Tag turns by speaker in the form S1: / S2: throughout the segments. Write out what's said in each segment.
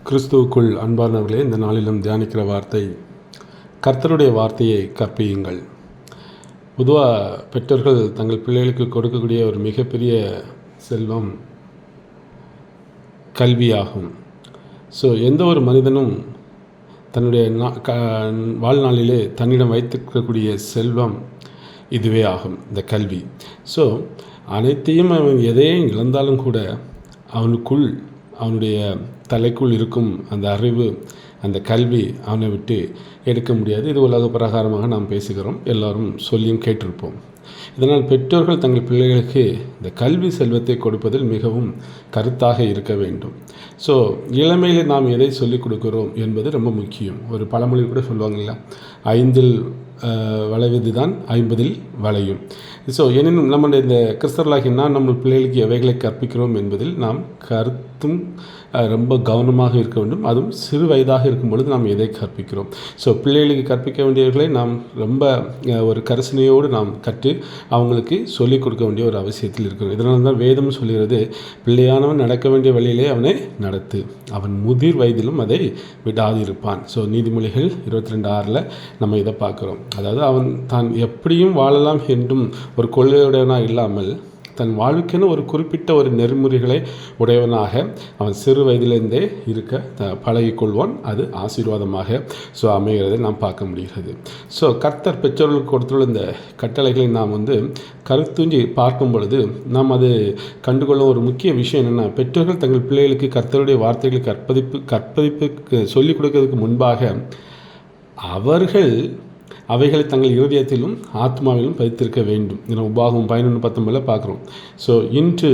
S1: கிறிஸ்துவுக்குள் அன்பானவர்களே, இந்த நாளிலும் தியானிக்கிற வார்த்தை, கர்த்தருடைய வார்த்தையை கற்பியுங்கள். பொதுவாக பெற்றோர்கள் தங்கள் பிள்ளைகளுக்கு கொடுக்கக்கூடிய ஒரு மிகப்பெரிய செல்வம் கல்வியாகும். எந்த ஒரு மனிதனும் தன்னுடைய வாழ்நாளிலே தன்னிடம் வைத்திருக்கக்கூடிய செல்வம் இதுவே ஆகும், இந்த கல்வி. அனைத்தையும் அவன் எதையும் இழந்தாலும் கூட அவனுடைய தலைக்குள் இருக்கும் அந்த அறிவு, அந்த கல்வி அவனை விட்டு எடுக்க முடியாது. இது உலக பிரகாரமாக நாம் பேசுகிறோம், எல்லோரும் சொல்லியும் கேட்டிருப்போம். இதனால் பெற்றோர்கள் தங்கள் பிள்ளைகளுக்கு இந்த கல்வி செல்வத்தை கொடுப்பதில் மிகவும் கருத்தாக இருக்க வேண்டும். இளமையில் நாம் எதை சொல்லிக் கொடுக்கிறோம் என்பது ரொம்ப முக்கியம். ஒரு பழமொழி கூட சொல்லுவாங்கல்ல, 5இல் வளைவது தான் 50இல் வளையும். எனினும் நம்முடைய இந்த கிறிஸ்தவர்களாகி நம்ம பிள்ளைகளுக்கு எவைகளை கற்பிக்கிறோம் என்பதில் நாம் கருத்தும் ரொம்ப கவனமாக இருக்க வேண்டும். அதுவும் சிறு வயதாக இருக்கும் பொழுது நாம் எதை கற்பிக்கிறோம். பிள்ளைகளுக்கு கற்பிக்க வேண்டியவர்களை நாம் ரொம்ப ஒரு கரிசனையோடு நாம் கற்று அவங்களுக்கு சொல்லிக் கொடுக்க வேண்டிய ஒரு அவசியத்தில் இருக்கிறோம். இதனால தான் வேதம் சொல்கிறது, பிள்ளையானவன் நடக்க வேண்டிய வழியிலே அவனை நடத்து, அவன் முதிர் வயதிலும் அதை விடாதிருப்பான். நீதிமொழிகள் 22:6 நம்ம இதை பார்க்குறோம். அதாவது அவன் தான் எப்படியும் வாழலாம் என்றும் ஒரு கொள்கையுடையவனாக இல்லாமல் தன் வாழ்க்கைன்னு ஒரு குறிப்பிட்ட ஒரு நெறிமுறைகளை உடையவனாக அவன் சிறு வயதிலிருந்தே இருக்க பழகிக்கொள்வான். அது ஆசீர்வாதமாக அமைகிறதை நாம் பார்க்க முடிகிறது. கர்த்தர் பெற்றோர்களுக்கு கொடுத்துள்ள இந்த கட்டளைகளை நாம் கருத்துஞ்சி பார்க்கும் பொழுது நாம் அது கண்டுகொள்ளும் ஒரு முக்கிய விஷயம் என்னென்னா, பெற்றோர்கள் தங்கள் பிள்ளைகளுக்கு கர்த்தருடைய வார்த்தைகளை கற்பதிப்புக்கு சொல்லிக் கொடுக்கறதுக்கு முன்பாக அவர்கள் அவைகளை தங்கள் இருதயத்திலும் ஆத்மாவிலும் பதித்திருக்க வேண்டும். உபாகமம் 11:19 பார்க்குறோம். இன்று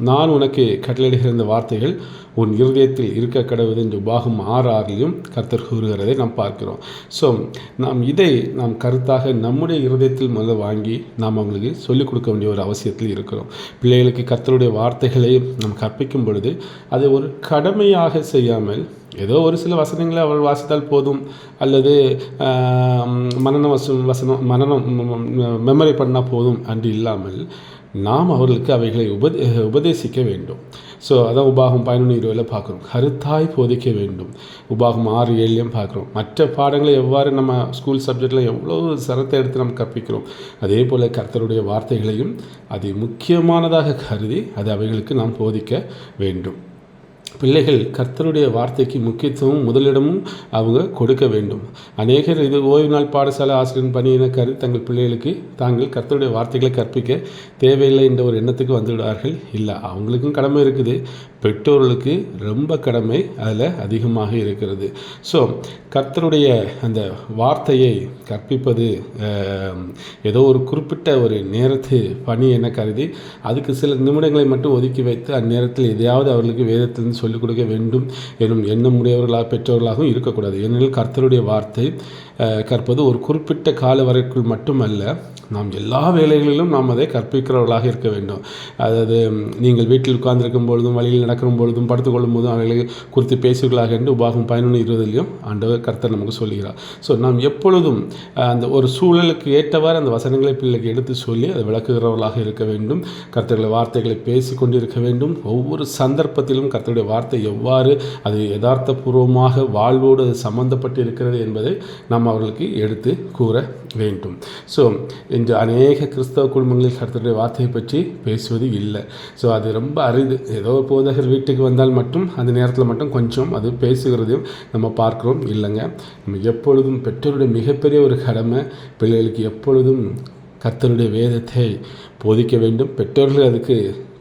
S1: நான் உனக்கு கட்டளையிடுகிற இந்த வார்த்தைகள் உன் இருதயத்தில் இருக்க கடவுது என்று உபாகமம் 6:6 கர்த்தர் கூறுகிறதை நாம் பார்க்கிறோம். நாம் கருத்தாக நம்முடைய இருதயத்தில் முதல்ல வாங்கி நாம் அவங்களுக்கு சொல்லிக் கொடுக்க வேண்டிய ஒரு அவசியத்தில் இருக்கிறோம். பிள்ளைகளுக்கு கர்த்தருடைய வார்த்தைகளை நாம் கற்பிக்கும் பொழுது அதை ஒரு கடமையாக செய்யாமல் ஏதோ ஒரு சில வசனங்களை அவள் வாசித்தால் போதும், அல்லது மனனம் மெமரி பண்ணால் போதும் அன்று இல்லாமல் நாம் அவர்களுக்கு அவைகளை உபதேசிக்க வேண்டும். அதான் உபாகமம் 11:20 பார்க்குறோம், கருத்தாய் போதிக்க வேண்டும். உபாகமம் 6:7 பார்க்குறோம். மற்ற பாடங்களை எவ்வாறு நம்ம ஸ்கூல் சப்ஜெக்டில் எவ்வளோ சிரத்தை எடுத்து நம்ம கற்பிக்கிறோம், அதே போல் கர்த்தருடைய வார்த்தைகளையும் அதை முக்கியமானதாக கருதி அதை அவைகளுக்கு நாம் போதிக்க வேண்டும். பிள்ளைகள் கர்த்தருடைய வார்த்தைக்கு முக்கியத்துவம் முதலிடமும் அவங்க கொடுக்க வேண்டும். அநேகர் இது ஓய்வு நாள் பாடசாலை ஆசிரியர் பணியின கருதி தங்கள் பிள்ளைகளுக்கு தாங்கள் கர்த்தருடைய வார்த்தைகளை கற்பிக்க தேவையில்லை என்ற ஒரு எண்ணத்துக்கு வந்துவிடுவார்கள். இல்லை, அவங்களுக்கும் கடமை இருக்குது, பெற்றோர்களுக்கு ரொம்ப கடமை அதில் அதிகமாக இருக்கிறது. கர்த்தருடைய அந்த வார்த்தையை கற்பிப்பது ஏதோ ஒரு குறிப்பிட்ட ஒரு நேரத்து பணி என கருதி அதுக்கு சில நிமிடங்களை மட்டும் ஒதுக்கி வைத்து அந்நேரத்தில் எதையாவது அவர்களுக்கு வேதத்திலிருந்து சொல்லிக் கொடுக்க வேண்டும் எனும் எண்ணம் உடையவர்களாக பெற்றோர்களாகவும் இருக்கக்கூடாது. ஏனெனில் கர்த்தருடைய வார்த்தை கற்பது ஒரு குறிப்பிட்ட கால வரைக்குள் மட்டுமல்ல, நாம் எல்லா வேலைகளிலும் நாம் அதை கற்பிக்கிறவர்களாக இருக்க வேண்டும். அதாவது நீங்கள் வீட்டில் உட்கார்ந்திருக்கும் பொழுதும், வழியில் நடக்கிற பொழுதும், படுத்துக்கொள்ளும் போதும் அவைகளை குறித்து பேசுகிறார்கள் என்று உபாகமம் 11:20 ஆண்டவர் கர்த்தர் நமக்கு சொல்கிறார். நாம் எப்பொழுதும் அந்த ஒரு சூழலுக்கு ஏற்றவாறு அந்த வசனங்களை பிள்ளைக்கு எடுத்து சொல்லி அதை விளக்குகிறவர்களாக இருக்க வேண்டும். கர்த்தருடைய வார்த்தைகளை பேசி கொண்டிருக்க வேண்டும். ஒவ்வொரு சந்தர்ப்பத்திலும் கர்த்தருடைய வார்த்தை எவ்வாறு அது யதார்த்தபூர்வமாக வாழ்வோடு அது சம்பந்தப்பட்டு இருக்கிறது என்பதை நாம் அவர்களுக்கு எடுத்து கூற வேண்டும். இன்று அநேக கிறிஸ்தவ குடும்பங்களில் கர்த்தருடைய வார்த்தையை பற்றி பேசுவது இல்லை. அது ரொம்ப அரிது. ஏதோ போதகர் வீட்டுக்கு வந்தால் மட்டும் அந்த நேரத்தில் மட்டும் கொஞ்சம் அது பேசுகிறதையும் நம்ம பார்க்குறோம். இல்லைங்க, நம்ம எப்பொழுதும் பெற்றோருடைய மிகப்பெரிய ஒரு கடமை பிள்ளைகளுக்கு எப்பொழுதும் கர்த்தருடைய வேதத்தை போதிக்க வேண்டும். பெற்றோர்கள் அதுக்கு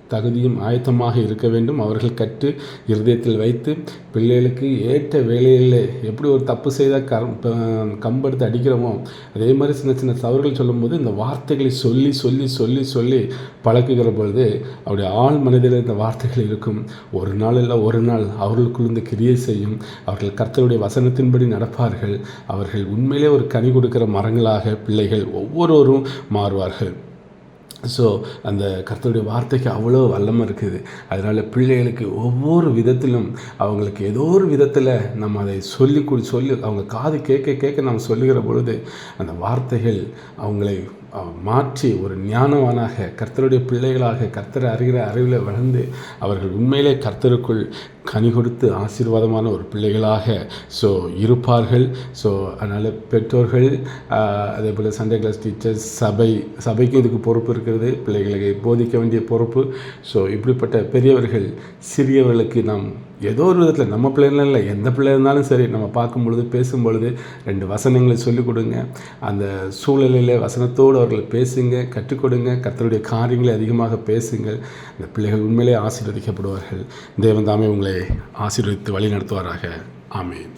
S1: தகுதியும் ஆயத்தமாக இருக்க வேண்டும். அவர்கள் கற்று இருதயத்தில் வைத்து பிள்ளைகளுக்கு ஏற்ற வேலையில் எப்படி ஒரு தப்பு செய்தால் கம்பெடுத்து அடிக்கிறோமோ அதே மாதிரி சின்ன சின்ன தவறுகள் சொல்லும்போது இந்த வார்த்தைகளை சொல்லி சொல்லி சொல்லி சொல்லி பழக்குகிற பொழுது அவருடைய ஆள் மனதில் இந்த வார்த்தைகள் இருக்கும். ஒரு நாள் இல்லை ஒரு நாள் அவர்களுக்குள் இந்த கிரியை செய்யும். அவர்கள் கர்த்தருடைய வசனத்தின்படி நடப்பார்கள். அவர்கள் உண்மையிலே ஒரு கனி கொடுக்கிற மரங்களாக பிள்ளைகள் ஒவ்வொருவரும் மாறுவார்கள். அந்த கர்த்தருடைய வார்த்தைக்கு அவ்வளோ வல்லமை இருக்குது. அதனால் பிள்ளைகளுக்கு ஒவ்வொரு விதத்திலும் அவங்களுக்கு ஏதோ ஒரு விதத்தில் நம்ம அதை சொல்லி அவங்க காது கேட்க நம்ம சொல்லுகிற பொழுது அந்த வார்த்தைகள் அவங்களை மாற்றி ஒரு ஞானவானாக கர்த்தருடைய பிள்ளைகளாக கர்த்தரை அறிகிற அறிவில் வளர்ந்து அவர்கள் உண்மையிலே கர்த்தருக்குள் கனி கொடுத்து ஆசீர்வாதமான ஒரு பிள்ளைகளாக இருப்பார்கள். அதனால் பெற்றோர்கள், அதே போல் சண்டே கிளாஸ் டீச்சர்ஸ், சபைக்கும் இதுக்கு பொறுப்பு இருக்கிறது, பிள்ளைகளை போதிக்க வேண்டிய பொறுப்பு. இப்படிப்பட்ட பெரியவர்கள் சிறியவர்களுக்கு நாம் ஏதோ ஒரு விதத்தில், நம்ம பிள்ளைகளும் இல்லை, எந்த பிள்ளை இருந்தாலும் சரி, நம்ம பார்க்கும் பொழுது பேசும் பொழுது 2 வசனங்களை சொல்லிக் கொடுங்க. அந்த சூழலில் வசனத்தோடு அவர்கள் பேசுங்க, கற்றுக் கொடுங்க. கர்த்தருடைய காரியங்களை அதிகமாக பேசுங்கள். இந்த பிள்ளைகள் உண்மையிலே ஆசீர்வதிக்கப்படுவார்கள். தேவன் தாமே உங்களை ஆசீர்வதித்து வழி நடத்துவாராக. ஆமென்.